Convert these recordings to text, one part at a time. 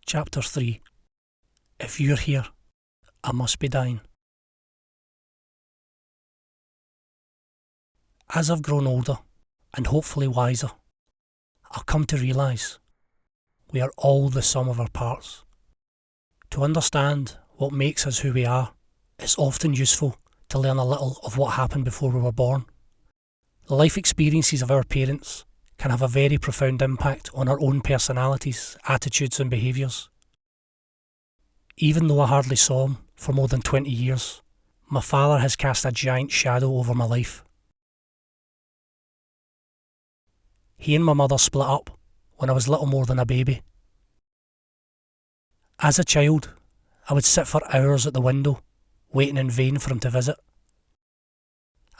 Chapter 3. If you're here, I must be dying. As I've grown older, and hopefully wiser, I've come to realise we are all the sum of our parts. To understand what makes us who we are, it's often useful to learn a little of what happened before we were born. The life experiences of our parents can have a very profound impact on our own personalities, attitudes and behaviours. Even though I hardly saw him for more than 20 years, my father has cast a giant shadow over my life. He and my mother split up when I was little more than a baby. As a child, I would sit for hours at the window, waiting in vain for him to visit.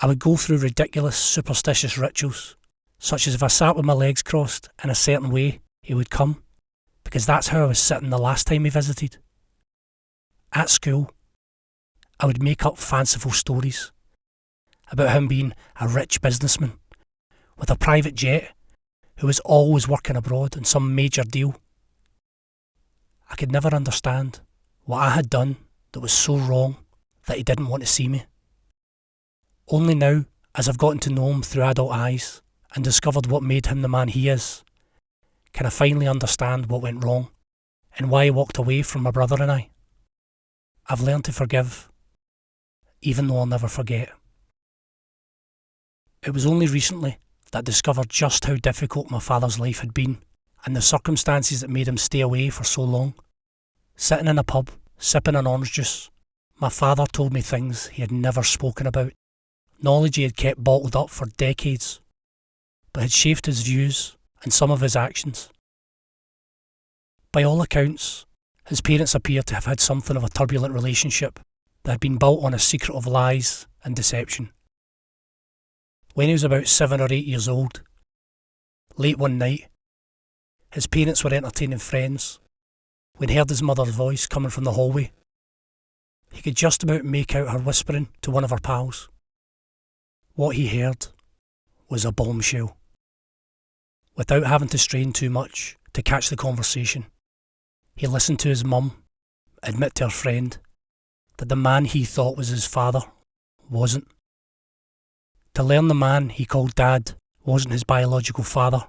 I would go through ridiculous, superstitious rituals, such as if I sat with my legs crossed in a certain way, he would come, because that's how I was sitting the last time he visited. At school, I would make up fanciful stories about him being a rich businessman with a private jet who was always working abroad on some major deal. I could never understand what I had done that was so wrong that he didn't want to see me. Only now, as I've gotten to know him through adult eyes and discovered what made him the man he is, can I finally understand what went wrong and why he walked away from my brother and I. I've learned to forgive, even though I'll never forget. It was only recently that I discovered just how difficult my father's life had been and the circumstances that made him stay away for so long. Sitting in a pub, sipping an orange juice, my father told me things he had never spoken about, knowledge he had kept bottled up for decades, but had shaped his views and some of his actions. By all accounts, his parents appeared to have had something of a turbulent relationship that had been built on a secret of lies and deception. When he was about 7 or 8 years old, late one night, his parents were entertaining friends when he heard his mother's voice coming from the hallway. He could just about make out her whispering to one of her pals. What he heard was a bombshell. Without having to strain too much to catch the conversation, he listened to his mum admit to her friend that the man he thought was his father wasn't. To learn the man he called Dad wasn't his biological father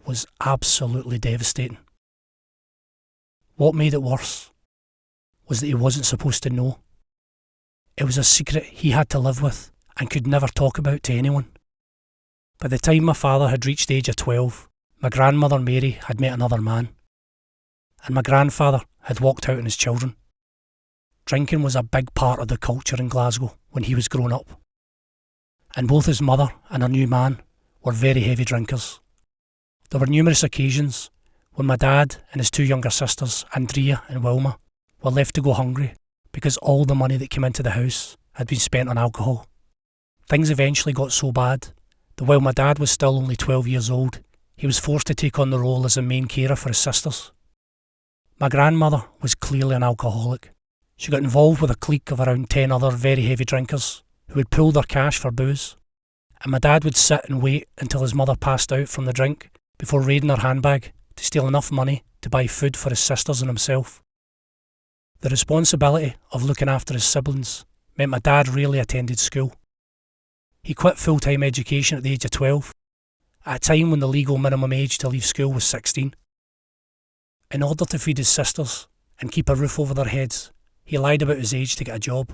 was absolutely devastating. What made it worse was that he wasn't supposed to know. It was a secret he had to live with and could never talk about to anyone. By the time my father had reached the age of 12, my grandmother Mary had met another man, and my grandfather had walked out on his children. Drinking was a big part of the culture in Glasgow when he was growing up, and both his mother and her new man were very heavy drinkers. There were numerous occasions when my dad and his 2 younger sisters, Andrea and Wilma, were left to go hungry because all the money that came into the house had been spent on alcohol. Things eventually got so bad that while my dad was still only 12 years old, he was forced to take on the role as a main carer for his sisters. My grandmother was clearly an alcoholic. She got involved with a clique of around 10 other very heavy drinkers who would pool their cash for booze, and my dad would sit and wait until his mother passed out from the drink before raiding her handbag to steal enough money to buy food for his sisters and himself. The responsibility of looking after his siblings meant my dad rarely attended school. He quit full-time education at the age of 12, at a time when the legal minimum age to leave school was 16. In order to feed his sisters and keep a roof over their heads, he lied about his age to get a job.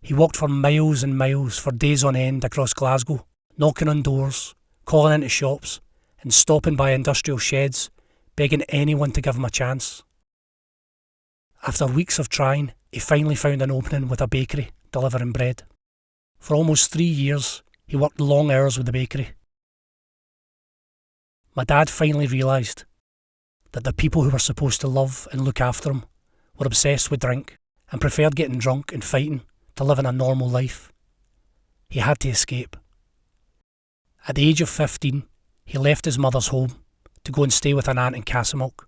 He walked for miles and miles for days on end across Glasgow, knocking on doors, calling into shops, and stopping by industrial sheds, begging anyone to give him a chance. After weeks of trying, he finally found an opening with a bakery delivering bread. For almost 3 years, he worked long hours with the bakery. My dad finally realised that the people who were supposed to love and look after him were obsessed with drink and preferred getting drunk and fighting to living a normal life. He had to escape. At the age of 15, he left his mother's home to go and stay with an aunt in Castlemilk.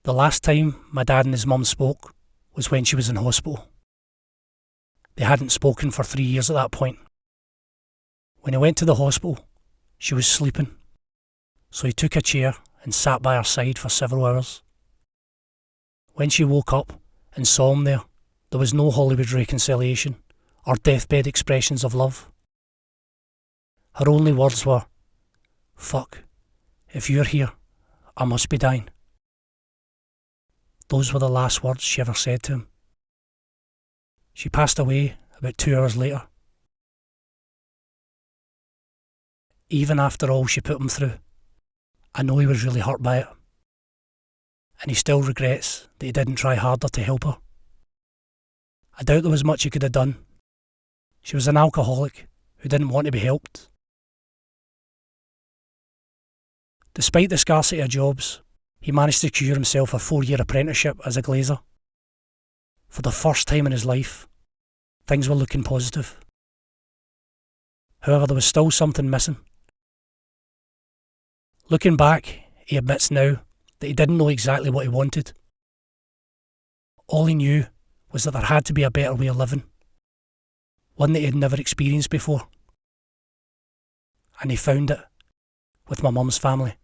The last time my dad and his mum spoke was when she was in hospital. They hadn't spoken for 3 years at that point. When he went to the hospital, she was sleeping, so he took a chair and sat by her side for several hours, When she woke up and saw him there was no Hollywood reconciliation or deathbed expressions of love. Her only words were, "Fuck, if you're here, I must be dying." Those were the last words she ever said to him. She passed away about 2 hours later. Even after all she put him through, I know he was really hurt by it. And he still regrets that he didn't try harder to help her. I doubt there was much he could have done. She was an alcoholic who didn't want to be helped. Despite the scarcity of jobs, he managed to secure himself a 4-year apprenticeship as a glazer. For the first time in his life, things were looking positive. However, there was still something missing. Looking back, he admits now that he didn't know exactly what he wanted. All he knew was that there had to be a better way of living, one that he had never experienced before. And he found it with my mum's family.